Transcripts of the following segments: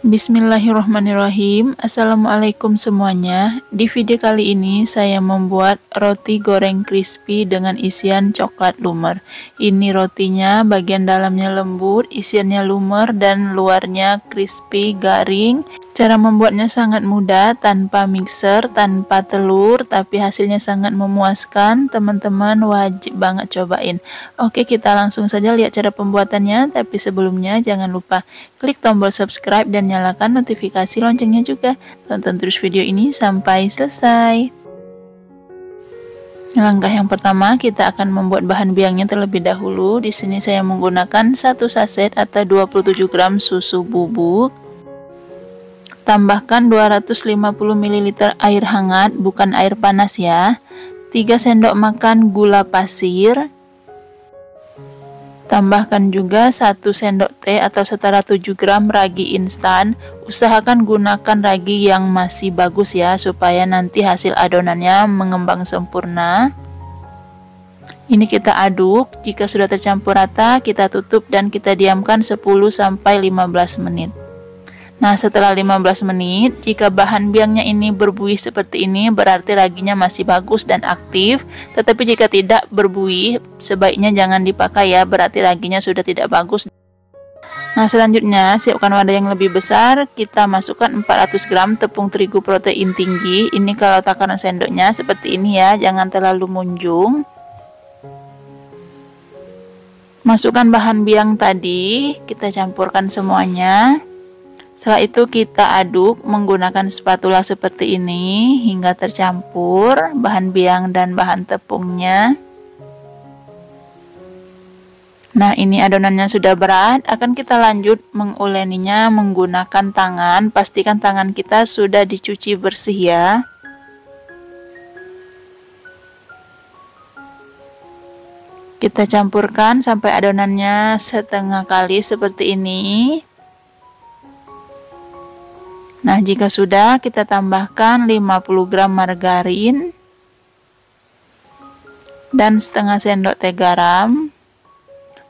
Bismillahirrahmanirrahim. Assalamualaikum semuanya. Di video kali ini saya membuat roti goreng crispy dengan isian coklat lumer. Ini rotinya bagian dalamnya lembut, isiannya lumer dan luarnya crispy garing. Cara membuatnya sangat mudah, tanpa mixer, tanpa telur, tapi hasilnya sangat memuaskan. Teman-teman wajib banget cobain. Oke, kita langsung saja lihat cara pembuatannya, tapi sebelumnya jangan lupa klik tombol subscribe dan nyalakan notifikasi loncengnya juga. Tonton terus video ini sampai selesai. Langkah yang pertama, kita akan membuat bahan biangnya terlebih dahulu. Di sini saya menggunakan 1 saset atau 27 gram susu bubuk. Tambahkan 250 ml air hangat, bukan air panas ya. 3 sendok makan gula pasir. Tambahkan juga 1 sendok teh atau setara 7 gram ragi instan. Usahakan gunakan ragi yang masih bagus ya, supaya nanti hasil adonannya mengembang sempurna. Ini kita aduk. Jika sudah tercampur rata, kita tutup dan kita diamkan 10-15 menit. Nah, setelah 15 menit, jika bahan biangnya ini berbuih seperti ini, berarti raginya masih bagus dan aktif. Tetapi jika tidak berbuih, sebaiknya jangan dipakai ya, berarti raginya sudah tidak bagus. Nah, selanjutnya siapkan wadah yang lebih besar. Kita masukkan 400 gram tepung terigu protein tinggi. Ini kalau takaran sendoknya seperti ini ya, jangan terlalu munjung. Masukkan bahan biang tadi, kita campurkan semuanya. Setelah itu kita aduk menggunakan spatula seperti ini hingga tercampur bahan biang dan bahan tepungnya. Nah, ini adonannya sudah berat, akan kita lanjut menguleninya menggunakan tangan. Pastikan tangan kita sudah dicuci bersih ya. Kita campurkan sampai adonannya setengah kali seperti ini. Nah, jika sudah, kita tambahkan 50 gram margarin dan setengah sendok teh garam.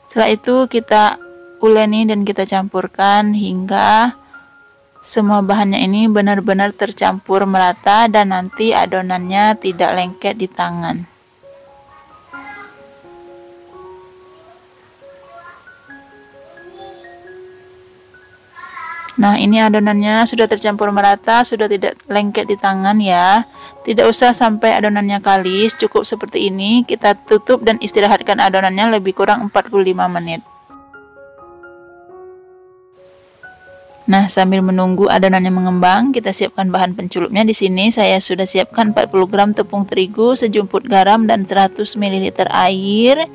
Setelah itu kita uleni dan kita campurkan hingga semua bahannya ini benar-benar tercampur merata dan nanti adonannya tidak lengket di tangan. Nah, ini adonannya sudah tercampur merata, sudah tidak lengket di tangan ya. Tidak usah sampai adonannya kalis, cukup seperti ini. Kita tutup dan istirahatkan adonannya lebih kurang 45 menit. Nah, sambil menunggu adonannya mengembang, kita siapkan bahan pencelupnya. Di sini saya sudah siapkan 40 gram tepung terigu, sejumput garam dan 100 ml air.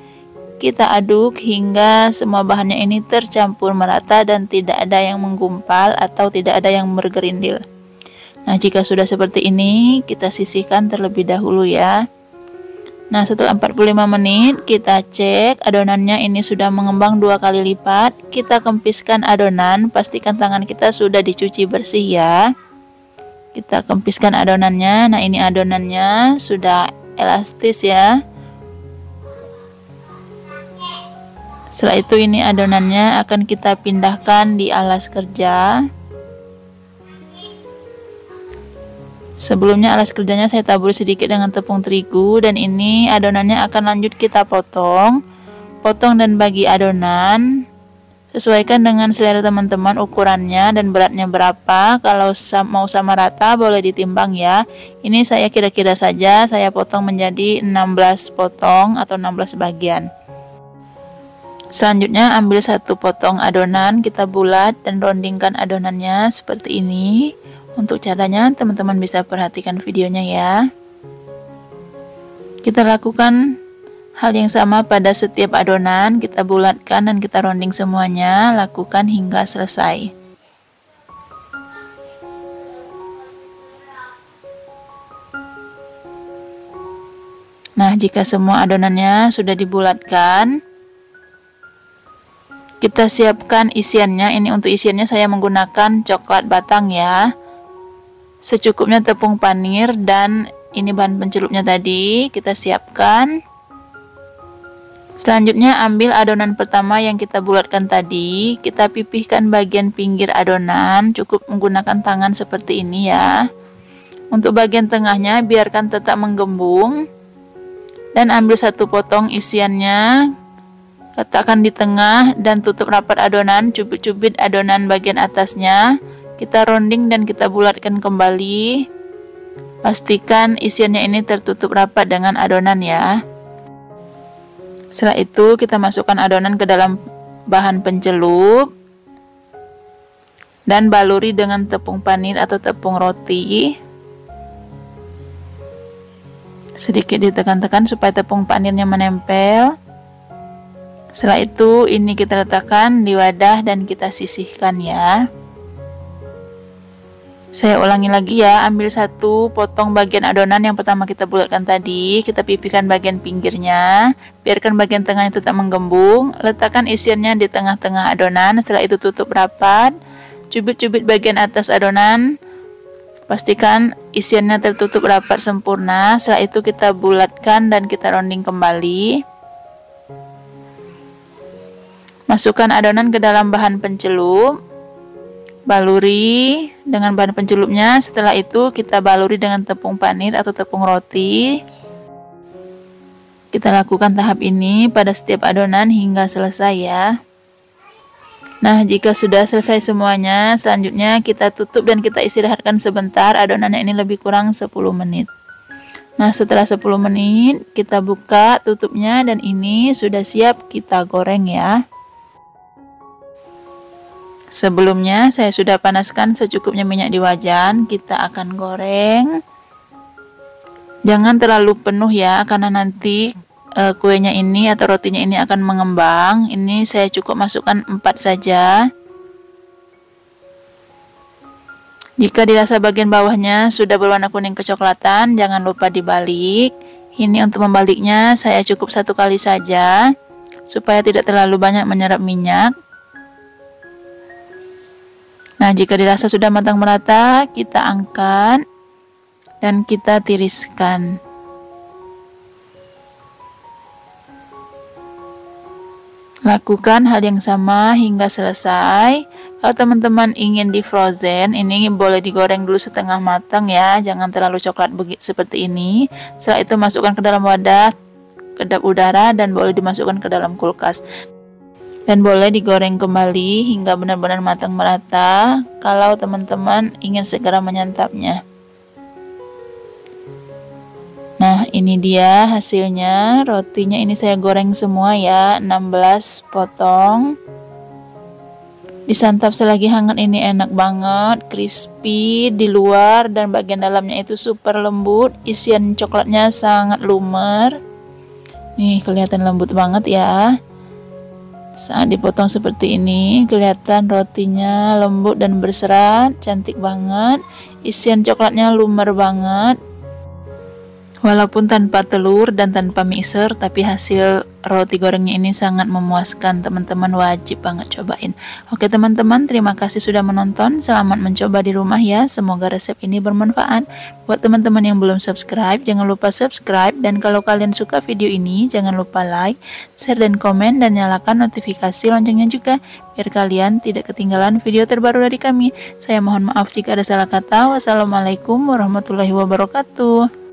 Kita aduk hingga semua bahannya ini tercampur merata dan tidak ada yang menggumpal atau tidak ada yang bergerindil. Nah, jika sudah seperti ini, kita sisihkan terlebih dahulu ya. Nah, setelah 45 menit, kita cek adonannya ini sudah mengembang 2 kali lipat. Kita kempiskan adonan, pastikan tangan kita sudah dicuci bersih ya. Kita kempiskan adonannya. Nah, ini adonannya sudah elastis ya. Setelah itu ini adonannya akan kita pindahkan di alas kerja. Sebelumnya alas kerjanya saya taburi sedikit dengan tepung terigu dan ini adonannya akan lanjut kita potong. Potong dan bagi adonan. Sesuaikan dengan selera teman-teman ukurannya dan beratnya berapa. Kalau mau sama rata boleh ditimbang ya. Ini saya kira-kira saja, saya potong menjadi 16 potong atau 16 bagian. Selanjutnya ambil 1 potong adonan, kita bulat dan rondingkan adonannya seperti ini. Untuk caranya teman-teman bisa perhatikan videonya ya. Kita lakukan hal yang sama pada setiap adonan, kita bulatkan dan kita ronding semuanya, lakukan hingga selesai. Nah, jika semua adonannya sudah dibulatkan, kita siapkan isiannya. Ini untuk isiannya saya menggunakan coklat batang ya. Secukupnya tepung panir dan ini bahan pencelupnya tadi kita siapkan. Selanjutnya ambil adonan pertama yang kita bulatkan tadi, kita pipihkan bagian pinggir adonan, cukup menggunakan tangan seperti ini ya. Untuk bagian tengahnya biarkan tetap menggembung dan ambil satu potong isiannya, letakkan di tengah dan tutup rapat adonan, cubit-cubit adonan bagian atasnya, kita rounding dan kita bulatkan kembali. Pastikan isiannya ini tertutup rapat dengan adonan ya. Setelah itu kita masukkan adonan ke dalam bahan pencelup dan baluri dengan tepung panir atau tepung roti. Sedikit ditekan-tekan supaya tepung panirnya menempel. Setelah itu ini kita letakkan di wadah dan kita sisihkan ya. Saya ulangi lagi ya, ambil satu potong bagian adonan yang pertama kita bulatkan tadi, kita pipihkan bagian pinggirnya, biarkan bagian tengahnya tetap menggembung, letakkan isiannya di tengah-tengah adonan, setelah itu tutup rapat, cubit-cubit bagian atas adonan, pastikan isiannya tertutup rapat sempurna, setelah itu kita bulatkan dan kita rounding kembali. Masukkan adonan ke dalam bahan pencelup, baluri dengan bahan pencelupnya, setelah itu kita baluri dengan tepung panir atau tepung roti. Kita lakukan tahap ini pada setiap adonan hingga selesai ya. Nah, jika sudah selesai semuanya, selanjutnya kita tutup dan kita istirahatkan sebentar, adonannya ini lebih kurang 10 menit. Nah, setelah 10 menit kita buka tutupnya dan ini sudah siap kita goreng ya. Sebelumnya saya sudah panaskan secukupnya minyak di wajan, kita akan goreng. Jangan terlalu penuh ya, karena nanti kuenya ini atau rotinya ini akan mengembang. Ini saya cukup masukkan 4 saja. Jika dirasa bagian bawahnya sudah berwarna kuning kecoklatan, jangan lupa dibalik. Ini untuk membaliknya saya cukup 1 kali saja, supaya tidak terlalu banyak menyerap minyak. Nah, jika dirasa sudah matang merata, kita angkat dan kita tiriskan. Lakukan hal yang sama hingga selesai. Kalau teman-teman ingin di frozen, ini boleh digoreng dulu setengah matang ya, jangan terlalu coklat seperti ini. Setelah itu masukkan ke dalam wadah kedap udara dan boleh dimasukkan ke dalam kulkas. Dan boleh digoreng kembali hingga benar-benar matang merata kalau teman-teman ingin segera menyantapnya. Nah, ini dia hasilnya. Rotinya ini saya goreng semua ya, 16 potong. Disantap selagi hangat ini enak banget, crispy di luar dan bagian dalamnya itu super lembut. Isian coklatnya sangat lumer. Nih, kelihatan lembut banget ya. Saat dipotong seperti ini, kelihatan rotinya lembut dan berserat, cantik banget. Isian coklatnya lumer banget. Walaupun tanpa telur dan tanpa mixer, tapi hasil roti gorengnya ini sangat memuaskan. Teman-teman wajib banget cobain. Oke teman-teman, terima kasih sudah menonton. Selamat mencoba di rumah ya. Semoga resep ini bermanfaat. Buat teman-teman yang belum subscribe, jangan lupa subscribe. Dan kalau kalian suka video ini, jangan lupa like, share, dan komen. Dan nyalakan notifikasi loncengnya juga, biar kalian tidak ketinggalan video terbaru dari kami. Saya mohon maaf jika ada salah kata. Wassalamualaikum warahmatullahi wabarakatuh.